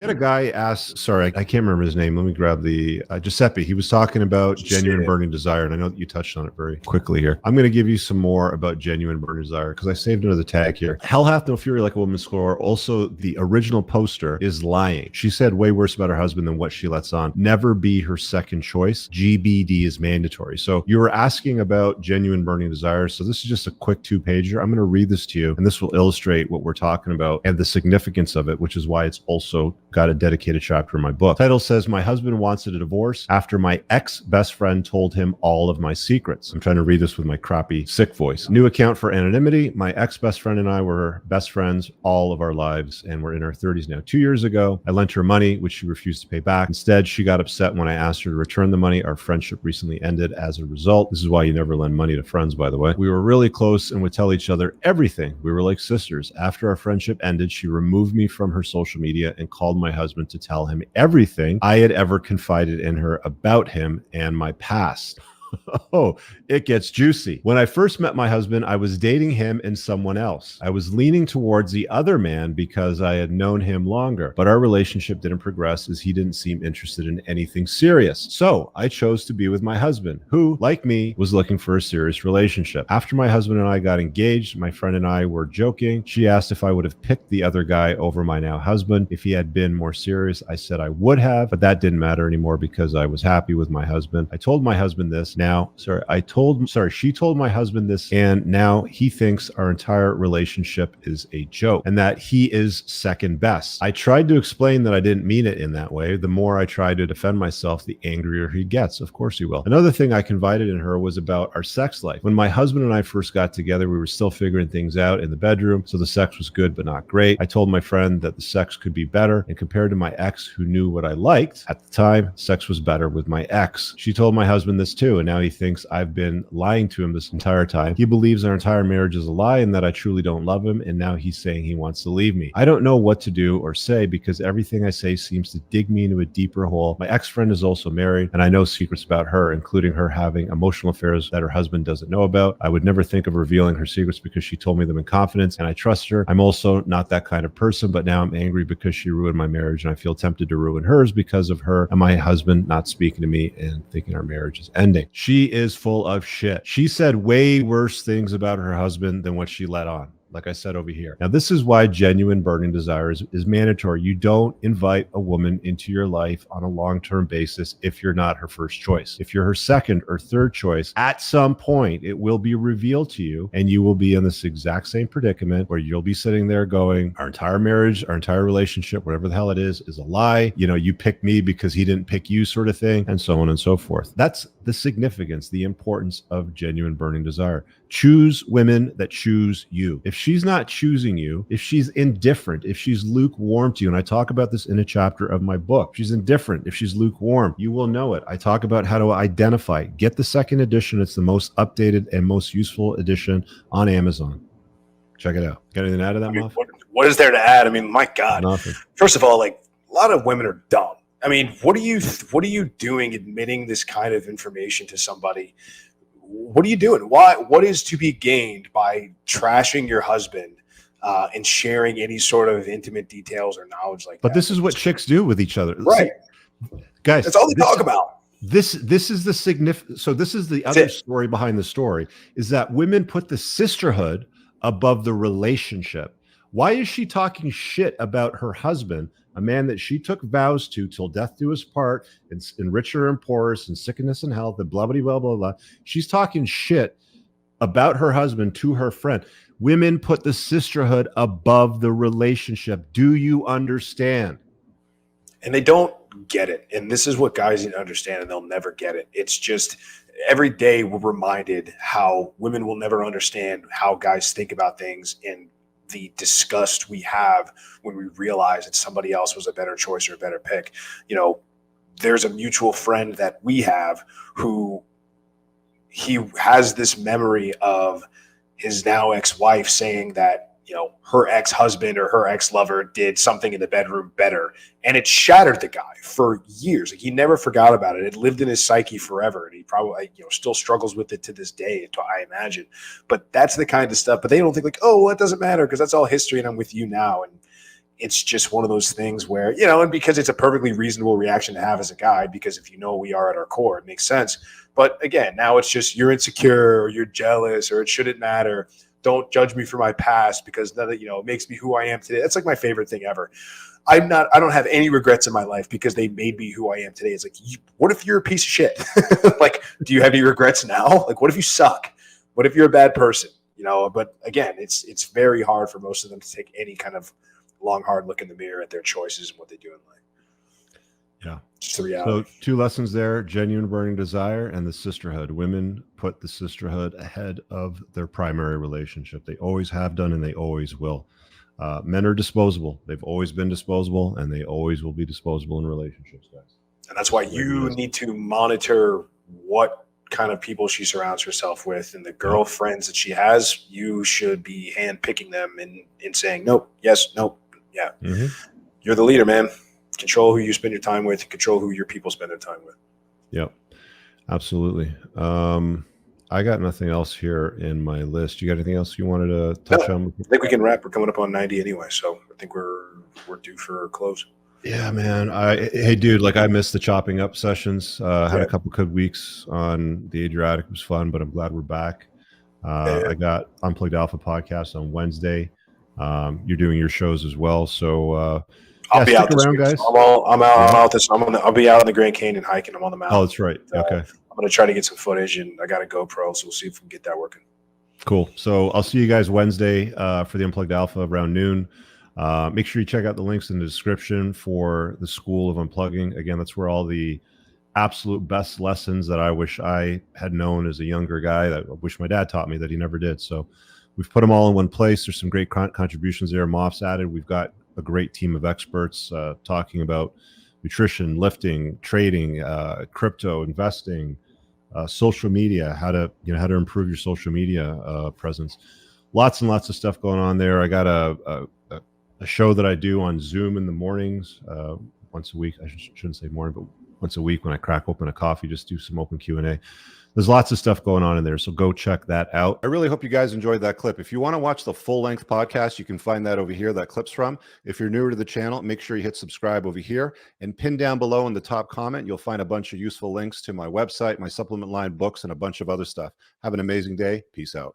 had a guy ask, sorry, I can't remember his name. Let me grab the Giuseppe. He was talking about genuine burning desire, and I know that you touched on it very quickly here. I'm going to give you some more about genuine burning desire because I saved another tag here. Hell hath no fury like a woman's score. Also, the original poster is lying. She said way worse about her husband than what she lets on. Never be her second choice. GBD is mandatory. So you were asking about genuine burning desire. So this is just a quick 2-pager. I'm going to read this to you, and this will illustrate what we're talking about and the significance of it, which is why it's also got a dedicated chapter in my book. Title says, my husband wanted a divorce after my ex-best friend told him all of my secrets. I'm trying to read this with my crappy sick voice. New account for anonymity. My ex-best friend and I were best friends all of our lives, and we're in our 30s now. 2 years ago, I lent her money, which she refused to pay back. Instead, she got upset when I asked her to return the money. Our friendship recently ended as a result. This is why you never lend money to friends, by the way. We were really close and would tell each other everything. We were like sisters. After our friendship ended, she removed me from her social media and called my husband to tell him everything I had ever confided in her about him and my past. Oh, it gets juicy. When I first met my husband, I was dating him and someone else. I was leaning towards the other man because I had known him longer, but our relationship didn't progress as he didn't seem interested in anything serious. So I chose to be with my husband, who, like me, was looking for a serious relationship. After my husband and I got engaged, my friend and I were joking. She asked if I would have picked the other guy over my now husband if he had been more serious. I said I would have, but that didn't matter anymore because I was happy with my husband. I told my husband this. She told my husband this, and now he thinks our entire relationship is a joke and that he is second best. I tried to explain that I didn't mean it in that way. The more I try to defend myself, the angrier he gets. Of course he will. Another thing I confided in her was about our sex life. When my husband and I first got together, we were still figuring things out in the bedroom, so the sex was good but not great. I told my friend that the sex could be better, and compared to my ex who knew what I liked at the time, sex was better with my ex. She told my husband this too, and now he thinks I've been lying to him this entire time. He believes our entire marriage is a lie and that I truly don't love him, and now he's saying he wants to leave me. I don't know what to do or say because everything I say seems to dig me into a deeper hole. My ex-friend is also married, and I know secrets about her, including her having emotional affairs that her husband doesn't know about. I would never think of revealing her secrets because she told me them in confidence, and I trust her. I'm also not that kind of person, but now I'm angry because she ruined my marriage, and I feel tempted to ruin hers because of her and my husband not speaking to me and thinking our marriage is ending. She is full of shit. She said way worse things about her husband than what she let on. Like I said over here. Now, this is why genuine burning desire is mandatory. You don't invite a woman into your life on a long-term basis if you're not her first choice. If you're her second or third choice, at some point, it will be revealed to you, and you will be in this exact same predicament where you'll be sitting there going, our entire marriage, our entire relationship, whatever the hell it is a lie. You know, you picked me because he didn't pick you sort of thing, and so on and so forth. That's the significance, the importance of genuine burning desire. Choose women that choose you. If she's not choosing you, if she's indifferent, if she's lukewarm to you, and I talk about this in a chapter of my book, if she's indifferent, if she's lukewarm, you will know it. I talk about how to identify. Get the second edition. It's the most updated and most useful edition on Amazon. Check it out. Got anything to add to that, Muff? What is there to add? I mean, my God. Nothing. First of all, like, a lot of women are dumb. I mean, what are you doing admitting this kind of information to somebody? What are you doing? What is to be gained by trashing your husband and sharing any sort of intimate details or knowledge like that? But this is what chicks do with each other. Right. Guys, that's all they talk about. This is the significant. So this is the other story behind the story, is that women put the sisterhood above the relationship. Why is she talking shit about her husband, a man that she took vows to till death do us part, in richer and poorest, and sickness and health, and blah, blah, blah, blah, blah. She's talking shit about her husband to her friend. Women put the sisterhood above the relationship. Do you understand? And they don't get it. And this is what guys need to understand, and they'll never get it. It's just every day we're reminded how women will never understand how guys think about things, and the disgust we have when we realize that somebody else was a better choice or a better pick. You know, there's a mutual friend that we have who he has this memory of his now ex-wife saying that, you know, her ex-husband or her ex-lover did something in the bedroom better. And it shattered the guy for years. Like, he never forgot about it. It lived in his psyche forever. And he probably, you know, still struggles with it to this day, I imagine. But that's the kind of stuff. But they don't think like, oh, well, it doesn't matter because that's all history and I'm with you now. And it's just one of those things where, you know, and because it's a perfectly reasonable reaction to have as a guy, because if you know we are at our core, it makes sense. But again, now it's just you're insecure or you're jealous or it shouldn't matter. Don't judge me for my past because that, you know, it makes me who I am today. That's like my favorite thing ever. I don't have any regrets in my life because they made me who I am today. It's like, what if you're a piece of shit? Like, do you have any regrets now? Like, what if you suck? What if you're a bad person? You know, but again, it's very hard for most of them to take any kind of long, hard look in the mirror at their choices and what they do in life. Yeah. Just the reality. So 2 lessons there: genuine burning desire and the sisterhood. Women put the sisterhood ahead of their primary relationship. They always have done and they always will. Men are disposable. They've always been disposable and they always will be disposable in relationships, guys. And that's why you need to monitor what kind of people she surrounds herself with, and the girlfriends that she has, you should be handpicking them and saying, nope, yes, nope. Yeah. Mm-hmm. You're the leader, man. Control who you spend your time with, control who your people spend their time with. Yep. Absolutely. I got nothing else here in my list. You got anything else you wanted to touch on? I think we can wrap. We're coming up on 90 anyway, so I think we're due for a close. Yeah, man. Hey, dude, like I missed the chopping up sessions. Had a couple good weeks on the Adriatic. It was fun, but I'm glad we're back. I got Unplugged Alpha podcast on Wednesday. You're doing your shows as well, so I'll be out this week, guys. I'll be out in the Grand Canyon hiking. I'm on the mountain. Oh, that's right. Okay. I'm going to try to get some footage, and I got a GoPro, so we'll see if we can get that working. Cool. So I'll see you guys Wednesday for the Unplugged Alpha around noon. Make sure you check out the links in the description for the School of Unplugging. Again, that's where all the absolute best lessons that I wish I had known as a younger guy, that I wish my dad taught me that he never did. So we've put them all in one place. There's some great contributions there. Moff's added. We've got a great team of experts talking about nutrition, lifting, trading, crypto, investing, social media, how to improve your social media presence. Lots and lots of stuff going on there. I got a show that I do on Zoom in the mornings, once a week. I shouldn't say morning, but once a week when I crack open a coffee, just do some open Q&A. There's lots of stuff going on in there, so go check that out. I really hope you guys enjoyed that clip. If you want to watch the full-length podcast, you can find that over here, that clip's from. If you're newer to the channel, make sure you hit subscribe over here. And pin down below in the top comment, you'll find a bunch of useful links to my website, my supplement line, books, and a bunch of other stuff. Have an amazing day. Peace out.